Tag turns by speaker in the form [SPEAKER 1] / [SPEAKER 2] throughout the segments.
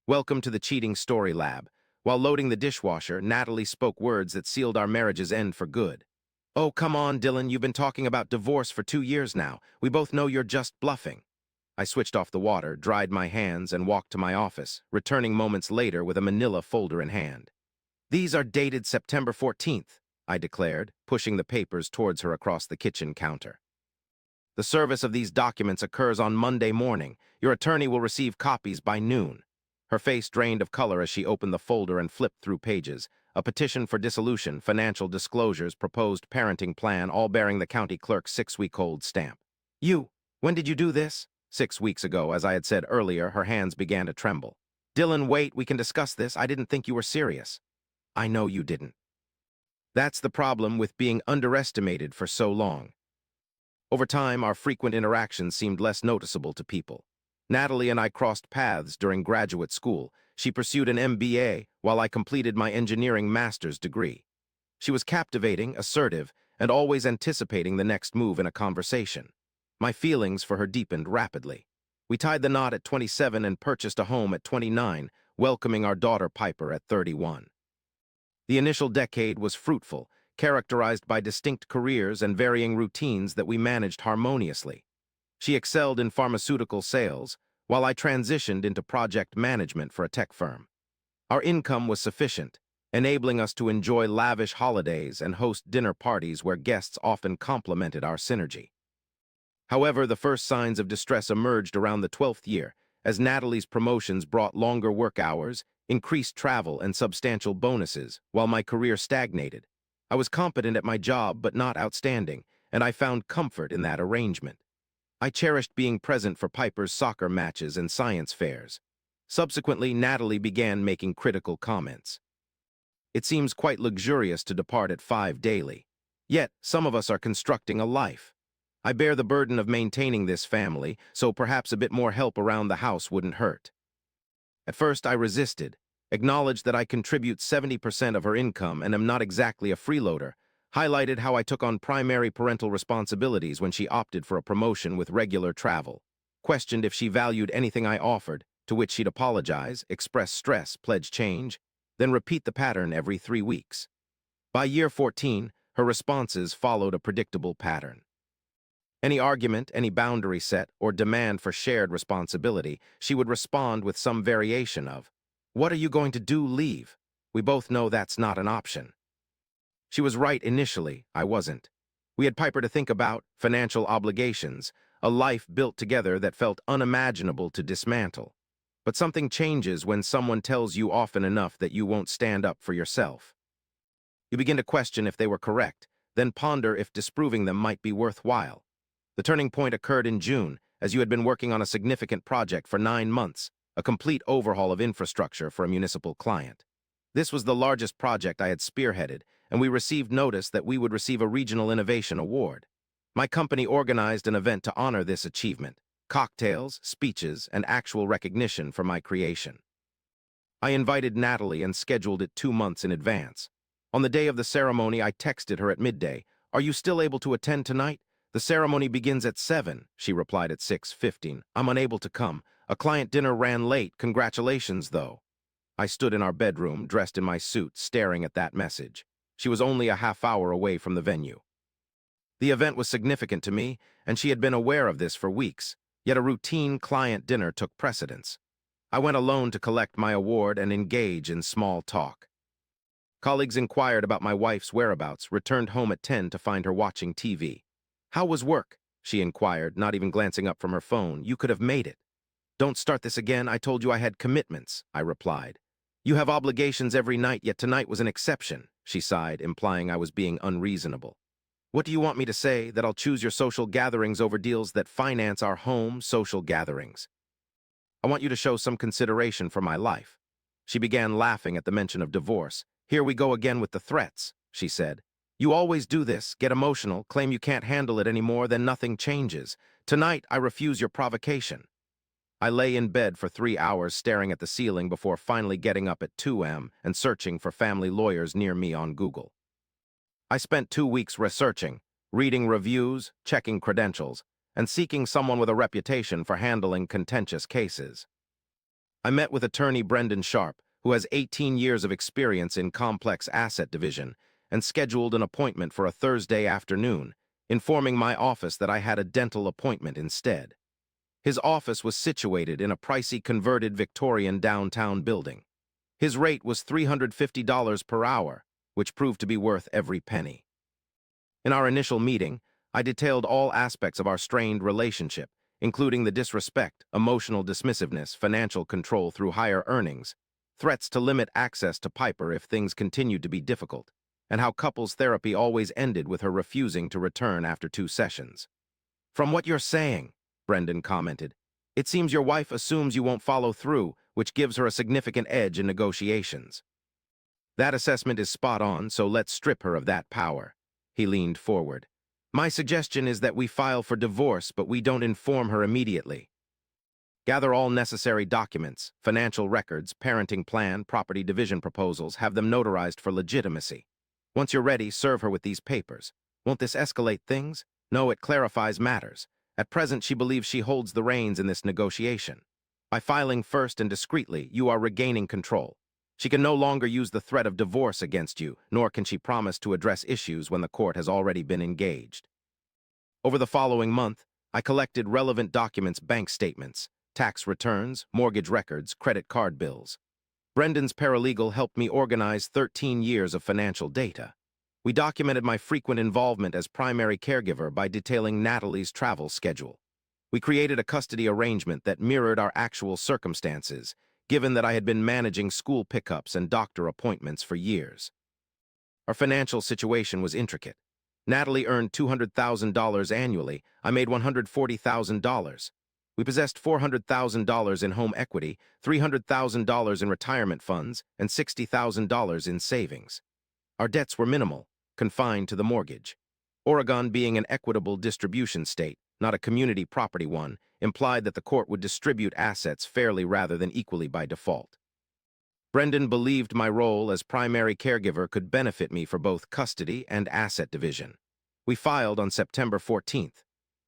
[SPEAKER 1] Welcome to the cheating story lab. While loading the dishwasher, Natalie spoke words that sealed our marriage's end for good. Oh, come on, Dylan, you've been talking about divorce for 2 years now. We both know you're just bluffing. I switched off the water, dried my hands, and walked to my office, returning moments later with a manila folder in hand. These are dated September 14th, I declared, pushing the papers towards her across the kitchen counter. The service of these documents occurs on Monday morning. Your attorney will receive copies by noon. Her face drained of color as she opened the folder and flipped through pages. A petition for dissolution, financial disclosures, proposed parenting plan, all bearing the county clerk's 6-week-old stamp. When did you do this? 6 weeks ago, as I had said earlier. Her hands began to tremble. Dylan, wait, we can discuss this. I didn't think you were serious. I know you didn't. That's the problem with being underestimated for so long. Over time, our frequent interactions seemed less noticeable to people. Natalie and I crossed paths during graduate school. She pursued an MBA while I completed my engineering master's degree. She was captivating, assertive, and always anticipating the next move in a conversation. My feelings for her deepened rapidly. We tied the knot at 27 and purchased a home at 29, welcoming our daughter Piper at 31. The initial decade was fruitful, characterized by distinct careers and varying routines that we managed harmoniously. She excelled in pharmaceutical sales, while I transitioned into project management for a tech firm. Our income was sufficient, enabling us to enjoy lavish holidays and host dinner parties where guests often complimented our synergy. However, the first signs of distress emerged around the 12th year, as Natalie's promotions brought longer work hours, increased travel, and substantial bonuses, while my career stagnated. I was competent at my job, but not outstanding, and I found comfort in that arrangement. I cherished being present for Piper's soccer matches and science fairs. Subsequently, Natalie began making critical comments. It seems quite luxurious to depart at 5 daily. Yet, some of us are constructing a life. I bear the burden of maintaining this family, so perhaps a bit more help around the house wouldn't hurt. At first, I resisted, acknowledged that I contribute 70% of her income and am not exactly a freeloader, highlighted how I took on primary parental responsibilities when she opted for a promotion with regular travel, questioned if she valued anything I offered, to which she'd apologize, express stress, pledge change, then repeat the pattern every 3 weeks. By year 14, her responses followed a predictable pattern. Any argument, any boundary set, or demand for shared responsibility, she would respond with some variation of, "What are you going to do? Leave? We both know that's not an option." She was right initially, I wasn't. We had Piper to think about, financial obligations, a life built together that felt unimaginable to dismantle. But something changes when someone tells you often enough that you won't stand up for yourself. You begin to question if they were correct, then ponder if disproving them might be worthwhile. The turning point occurred in June, as you had been working on a significant project for 9 months, a complete overhaul of infrastructure for a municipal client. This was the largest project I had spearheaded, and we received notice that we would receive a Regional Innovation Award. My company organized an event to honor this achievement, cocktails, speeches, and actual recognition for my creation. I invited Natalie and scheduled it 2 months in advance. On the day of the ceremony, I texted her at midday, "Are you still able to attend tonight? The ceremony begins at 7, she replied at 6:15. "I'm unable to come. A client dinner ran late. Congratulations, though." I stood in our bedroom, dressed in my suit, staring at that message. She was only a half hour away from the venue. The event was significant to me, and she had been aware of this for weeks, yet a routine client dinner took precedence. I went alone to collect my award and engage in small talk. Colleagues inquired about my wife's whereabouts, returned home at 10 to find her watching TV. "How was work?" she inquired, not even glancing up from her phone. "You could have made it." "Don't start this again. I told you I had commitments," I replied. "You have obligations every night, yet tonight was an exception," she sighed, implying I was being unreasonable. "What do you want me to say, that I'll choose your social gatherings over deals that finance our home social gatherings? I want you to show some consideration for my life." She began laughing at the mention of divorce. "Here we go again with the threats," she said. "You always do this, get emotional, claim you can't handle it anymore, then nothing changes. Tonight, I refuse your provocation." I lay in bed for 3 hours staring at the ceiling before finally getting up at 2 a.m. and searching for family lawyers near me on Google. I spent 2 weeks researching, reading reviews, checking credentials, and seeking someone with a reputation for handling contentious cases. I met with attorney Brendan Sharp, who has 18 years of experience in complex asset division, and scheduled an appointment for a Thursday afternoon, informing my office that I had a dental appointment instead. His office was situated in a pricey converted Victorian downtown building. His rate was $350 per hour, which proved to be worth every penny. In our initial meeting, I detailed all aspects of our strained relationship, including the disrespect, emotional dismissiveness, financial control through higher earnings, threats to limit access to Piper if things continued to be difficult, and how couples therapy always ended with her refusing to return after 2 sessions. "From what you're saying," Brendan commented, "it seems your wife assumes you won't follow through, which gives her a significant edge in negotiations." "That assessment is spot on, so let's strip her of that power." He leaned forward. "My suggestion is that we file for divorce, but we don't inform her immediately. Gather all necessary documents, financial records, parenting plan, property division proposals, have them notarized for legitimacy. Once you're ready, serve her with these papers. Won't this escalate things? No, it clarifies matters. At present, she believes she holds the reins in this negotiation. By filing first and discreetly, you are regaining control. She can no longer use the threat of divorce against you, nor can she promise to address issues when the court has already been engaged." Over the following month, I collected relevant documents, bank statements, tax returns, mortgage records, credit card bills. Brendan's paralegal helped me organize 13 years of financial data. We documented my frequent involvement as primary caregiver by detailing Natalie's travel schedule. We created a custody arrangement that mirrored our actual circumstances, given that I had been managing school pickups and doctor appointments for years. Our financial situation was intricate. Natalie earned $200,000 annually. I made $140,000. We possessed $400,000 in home equity, $300,000 in retirement funds, and $60,000 in savings. Our debts were minimal, confined to the mortgage. Oregon, being an equitable distribution state, not a community property one, implied that the court would distribute assets fairly rather than equally by default. Brendan believed my role as primary caregiver could benefit me for both custody and asset division. We filed on September 14th.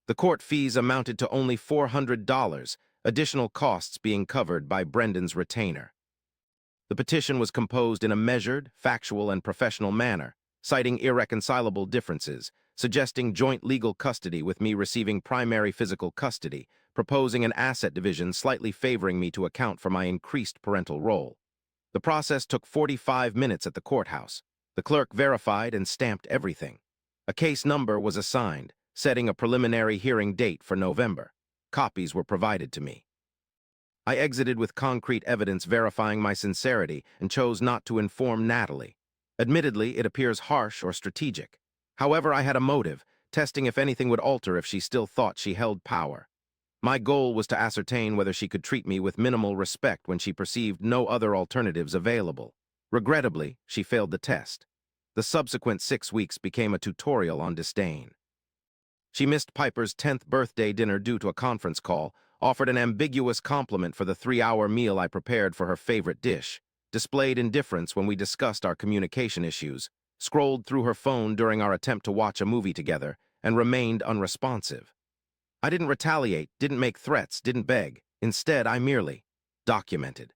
[SPEAKER 1] The court fees amounted to only $400, additional costs being covered by Brendan's retainer. The petition was composed in a measured, factual, and professional manner, citing irreconcilable differences, suggesting joint legal custody with me receiving primary physical custody, proposing an asset division slightly favoring me to account for my increased parental role. The process took 45 minutes at the courthouse. The clerk verified and stamped everything. A case number was assigned, setting a preliminary hearing date for November. Copies were provided to me. I exited with concrete evidence verifying my sincerity and chose not to inform Natalie. Admittedly, it appears harsh or strategic. However, I had a motive, testing if anything would alter if she still thought she held power. My goal was to ascertain whether she could treat me with minimal respect when she perceived no other alternatives available. Regrettably, she failed the test. The subsequent 6 weeks became a tutorial on disdain. She missed Piper's 10th birthday dinner due to a conference call, offered an ambiguous compliment for the 3-hour meal I prepared for her favorite dish, displayed indifference when we discussed our communication issues, scrolled through her phone during our attempt to watch a movie together, and remained unresponsive. I didn't retaliate, didn't make threats, didn't beg. Instead, I merely documented.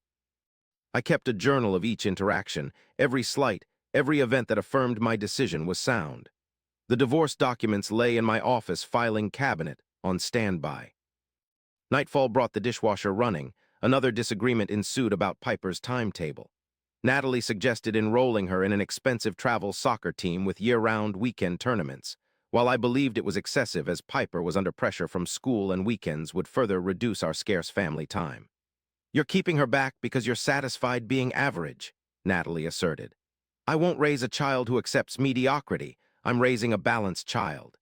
[SPEAKER 1] I kept a journal of each interaction. Every slight, every event that affirmed my decision was sound. The divorce documents lay in my office filing cabinet, on standby. Nightfall brought the dishwasher running. Another disagreement ensued about Piper's timetable. Natalie suggested enrolling her in an expensive travel soccer team with year-round weekend tournaments, while I believed it was excessive as Piper was under pressure from school and weekends would further reduce our scarce family time. "You're keeping her back because you're satisfied being average," Natalie asserted. "I won't raise a child who accepts mediocrity. I'm raising a balanced child.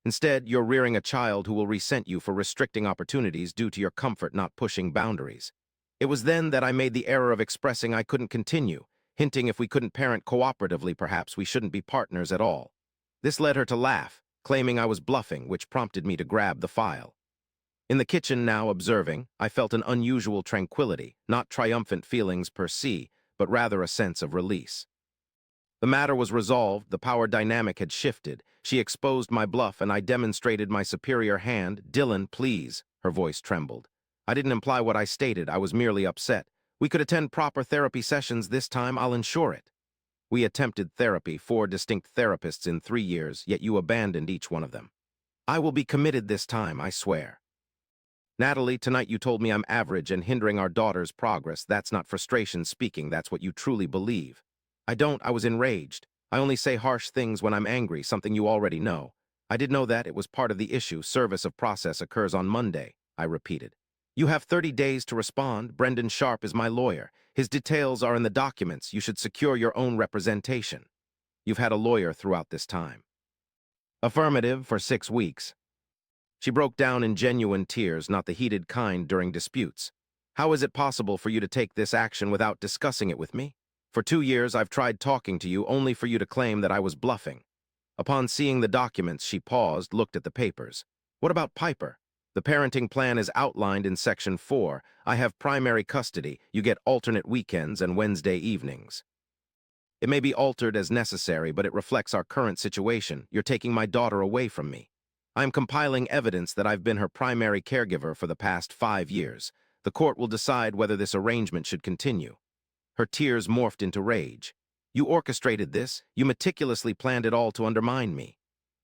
[SPEAKER 1] Instead, you're rearing a child who will resent you for restricting opportunities due to your comfort not pushing boundaries." It was then that I made the error of expressing I couldn't continue, hinting if we couldn't parent cooperatively, perhaps we shouldn't be partners at all. This led her to laugh, claiming I was bluffing, which prompted me to grab the file. In the kitchen now observing, I felt an unusual tranquility, not triumphant feelings per se, but rather a sense of release. The matter was resolved, the power dynamic had shifted. She exposed my bluff and I demonstrated my superior hand. "Dylan, please," her voice trembled. I didn't imply what I stated, I was merely upset. We could attend proper therapy sessions this time, I'll ensure it. We attempted therapy, 4 distinct therapists in 3 years, yet you abandoned each one of them. I will be committed this time, I swear. Natalie, tonight you told me I'm average and hindering our daughter's progress. That's not frustration speaking, that's what you truly believe. I was enraged. I only say harsh things when I'm angry, something you already know. I did know that, it was part of the issue. Service of process occurs on Monday, I repeated. You have 30 days to respond. Brendan Sharp is my lawyer. His details are in the documents. You should secure your own representation. You've had a lawyer throughout this time. Affirmative, for 6 weeks. She broke down in genuine tears, not the heated kind during disputes. How is it possible for you to take this action without discussing it with me? For 2 years, I've tried talking to you only for you to claim that I was bluffing. Upon seeing the documents, she paused, looked at the papers. What about Piper? The parenting plan is outlined in Section 4. I have primary custody. You get alternate weekends and Wednesday evenings. It may be altered as necessary, but it reflects our current situation. You're taking my daughter away from me. I am compiling evidence that I've been her primary caregiver for the past 5 years. The court will decide whether this arrangement should continue. Her tears morphed into rage. You orchestrated this. You meticulously planned it all to undermine me.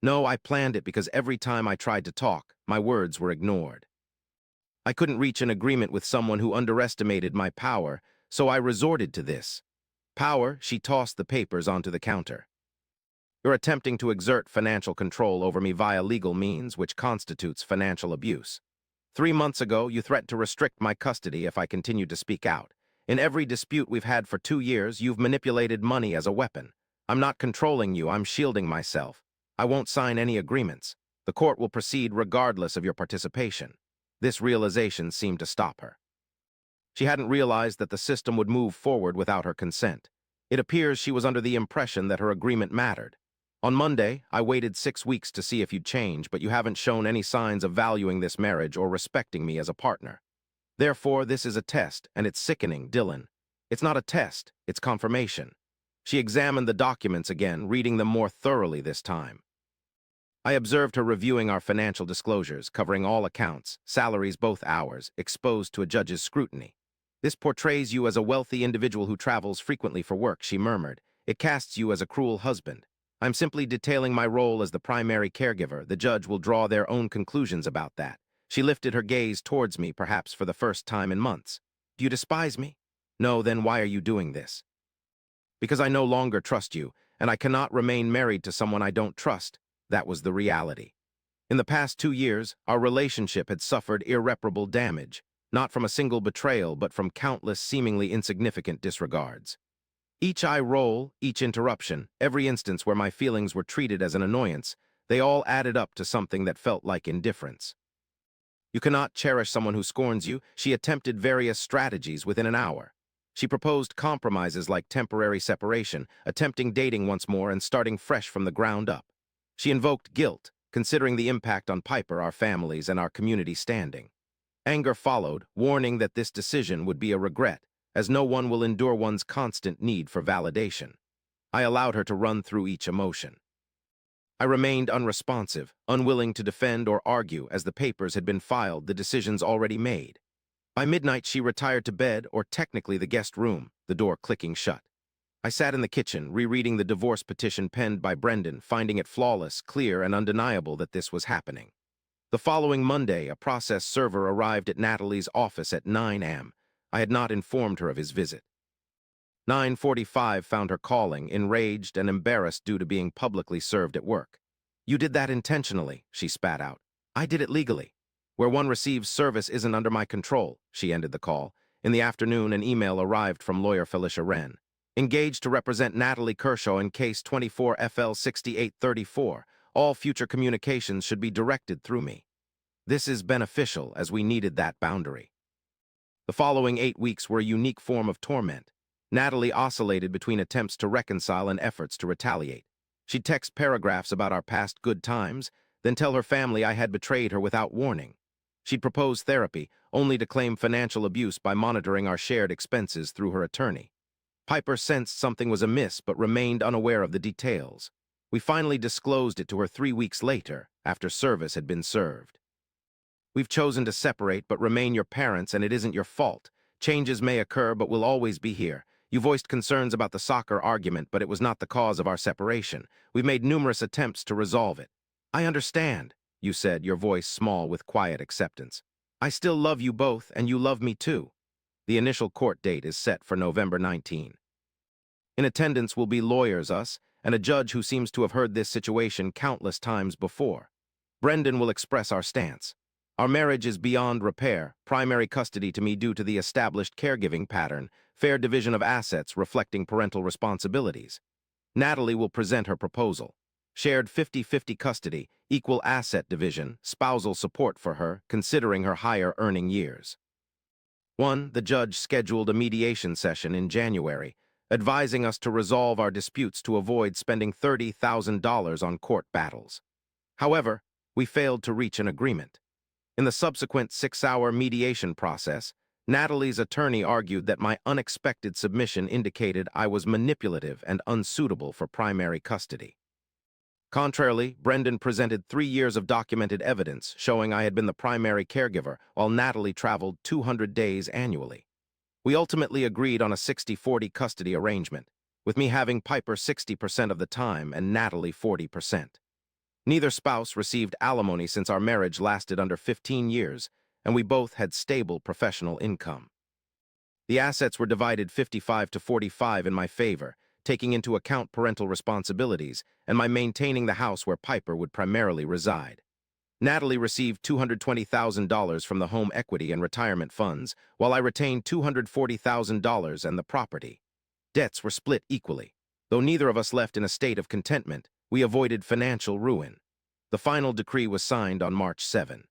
[SPEAKER 1] No, I planned it because every time I tried to talk, my words were ignored. I couldn't reach an agreement with someone who underestimated my power, so I resorted to this. Power, she tossed the papers onto the counter. You're attempting to exert financial control over me via legal means, which constitutes financial abuse. 3 months ago, you threatened to restrict my custody if I continued to speak out. In every dispute we've had for 2 years, you've manipulated money as a weapon. I'm not controlling you, I'm shielding myself. I won't sign any agreements. The court will proceed regardless of your participation. This realization seemed to stop her. She hadn't realized that the system would move forward without her consent. It appears she was under the impression that her agreement mattered. On Monday, I waited 6 weeks to see if you'd change, but you haven't shown any signs of valuing this marriage or respecting me as a partner. Therefore, this is a test, and it's sickening, Dylan. It's not a test, it's confirmation. She examined the documents again, reading them more thoroughly this time. I observed her reviewing our financial disclosures, covering all accounts, salaries both hours, exposed to a judge's scrutiny. This portrays you as a wealthy individual who travels frequently for work, she murmured. It casts you as a cruel husband. I'm simply detailing my role as the primary caregiver. The judge will draw their own conclusions about that. She lifted her gaze towards me, perhaps for the first time in months. Do you despise me? No, then why are you doing this? Because I no longer trust you, and I cannot remain married to someone I don't trust. That was the reality. In the past 2 years, our relationship had suffered irreparable damage, not from a single betrayal, but from countless seemingly insignificant disregards. Each eye roll, each interruption, every instance where my feelings were treated as an annoyance, they all added up to something that felt like indifference. You cannot cherish someone who scorns you. She attempted various strategies within an hour. She proposed compromises like temporary separation, attempting dating once more and starting fresh from the ground up. She invoked guilt, considering the impact on Piper, our families, and our community standing. Anger followed, warning that this decision would be a regret, as no one will endure one's constant need for validation. I allowed her to run through each emotion. I remained unresponsive, unwilling to defend or argue as the papers had been filed, the decisions already made. By midnight, she retired to bed, or technically the guest room, the door clicking shut. I sat in the kitchen, rereading the divorce petition penned by Brendan, finding it flawless, clear, and undeniable that this was happening. The following Monday, a process server arrived at Natalie's office at 9 a.m. I had not informed her of his visit. 9:45 found her calling, enraged and embarrassed due to being publicly served at work. You did that intentionally, she spat out. I did it legally. Where one receives service isn't under my control, she ended the call. In the afternoon, an email arrived from lawyer Felicia Wren. Engaged to represent Natalie Kershaw in case 24 FL 6834. All future communications should be directed through me. This is beneficial, as we needed that boundary. The following 8 weeks were a unique form of torment. Natalie oscillated between attempts to reconcile and efforts to retaliate. She'd text paragraphs about our past good times, then tell her family I had betrayed her without warning. She'd propose therapy, only to claim financial abuse by monitoring our shared expenses through her attorney. Piper sensed something was amiss but remained unaware of the details. We finally disclosed it to her 3 weeks later, after service had been served. We've chosen to separate but remain your parents, and it isn't your fault. Changes may occur, but we'll always be here. You voiced concerns about the soccer argument, but it was not the cause of our separation. We've made numerous attempts to resolve it. I understand, you said, your voice small with quiet acceptance. I still love you both, and you love me too. The initial court date is set for November 19. In attendance will be lawyers, us, and a judge who seems to have heard this situation countless times before. Brendan will express our stance. Our marriage is beyond repair, primary custody to me due to the established caregiving pattern, fair division of assets reflecting parental responsibilities. Natalie will present her proposal. Shared 50-50 custody, equal asset division, spousal support for her, considering her higher earning years. 1. The judge scheduled a mediation session in January, advising us to resolve our disputes to avoid spending $30,000 on court battles. However, we failed to reach an agreement. In the subsequent 6-hour mediation process, Natalie's attorney argued that my unexpected submission indicated I was manipulative and unsuitable for primary custody. Contrarily, Brendan presented 3 years of documented evidence showing I had been the primary caregiver while Natalie traveled 200 days annually. We ultimately agreed on a 60-40 custody arrangement, with me having Piper 60% of the time and Natalie 40%. Neither spouse received alimony since our marriage lasted under 15 years, and we both had stable professional income. The assets were divided 55-45 in my favor, taking into account parental responsibilities and my maintaining the house where Piper would primarily reside. Natalie received $220,000 from the home equity and retirement funds, while I retained $240,000 and the property. Debts were split equally. Though neither of us left in a state of contentment, we avoided financial ruin. The final decree was signed on March 7.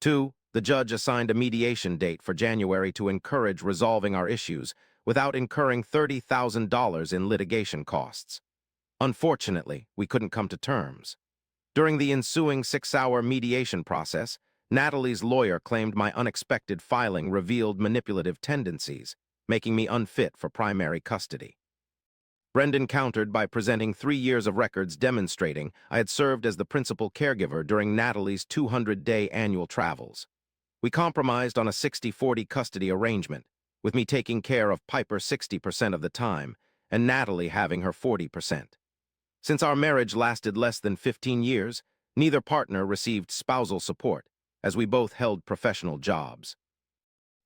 [SPEAKER 1] 2. The judge assigned a mediation date for January to encourage resolving our issues without incurring $30,000 in litigation costs. Unfortunately, we couldn't come to terms. During the ensuing 6-hour mediation process, Natalie's lawyer claimed my unexpected filing revealed manipulative tendencies, making me unfit for primary custody. Brendan countered by presenting 3 years of records demonstrating I had served as the principal caregiver during Natalie's 200-day annual travels. We compromised on a 60-40 custody arrangement, with me taking care of Piper 60% of the time and Natalie having her 40%. Since our marriage lasted less than 15 years, neither partner received spousal support, as we both held professional jobs.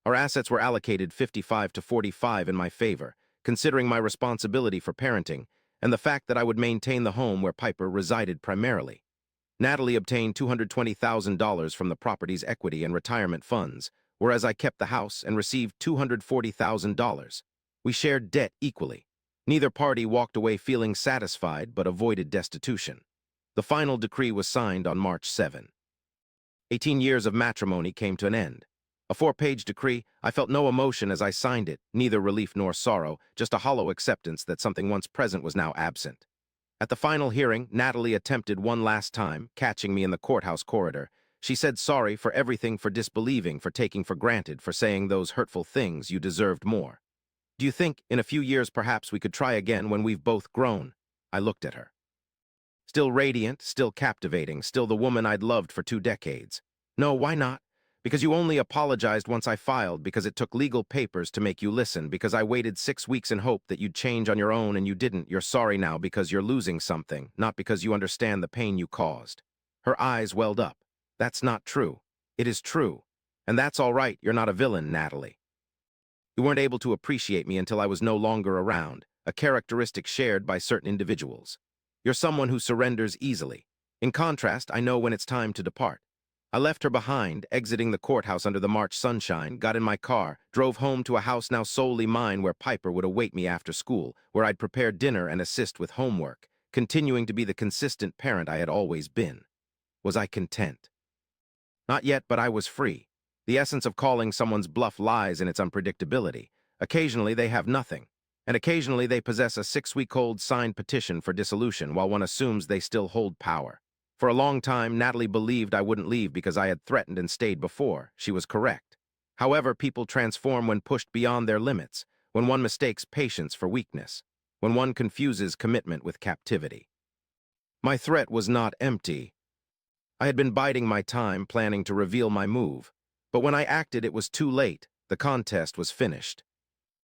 [SPEAKER 1] Our assets were allocated 55-45 in my favor, considering my responsibility for parenting and the fact that I would maintain the home where Piper resided primarily. Natalie obtained $220,000 from the property's equity and retirement funds, whereas I kept the house and received $240,000. We shared debt equally. Neither party walked away feeling satisfied but avoided destitution. The final decree was signed on March 7. 18 years of matrimony came to an end. A 4-page decree, I felt no emotion as I signed it, neither relief nor sorrow, just a hollow acceptance that something once present was now absent. At the final hearing, Natalie attempted one last time, catching me in the courthouse corridor. She said sorry for everything, for disbelieving, for taking for granted, for saying those hurtful things, you deserved more. Do you think, in a few years perhaps we could try again when we've both grown? I looked at her. Still radiant, still captivating, still the woman I'd loved for 2 decades. No, why not? Because you only apologized once I filed, because it took legal papers to make you listen, because I waited 6 weeks in hope that you'd change on your own and you didn't. You're sorry now because you're losing something, not because you understand the pain you caused. Her eyes welled up. That's not true. It is true. And that's all right, you're not a villain, Natalie. You weren't able to appreciate me until I was no longer around, a characteristic shared by certain individuals. You're someone who surrenders easily. In contrast, I know when it's time to depart. I left her behind, exiting the courthouse under the March sunshine, got in my car, drove home to a house now solely mine where Piper would await me after school, where I'd prepare dinner and assist with homework, continuing to be the consistent parent I had always been. Was I content? Not yet, but I was free. The essence of calling someone's bluff lies in its unpredictability. Occasionally they have nothing, and occasionally they possess a 6-week-old signed petition for dissolution while one assumes they still hold power. For a long time, Natalie believed I wouldn't leave because I had threatened and stayed before. She was correct. However, people transform when pushed beyond their limits, when one mistakes patience for weakness, when one confuses commitment with captivity. My threat was not empty. I had been biding my time, planning to reveal my move. But when I acted, it was too late. The contest was finished.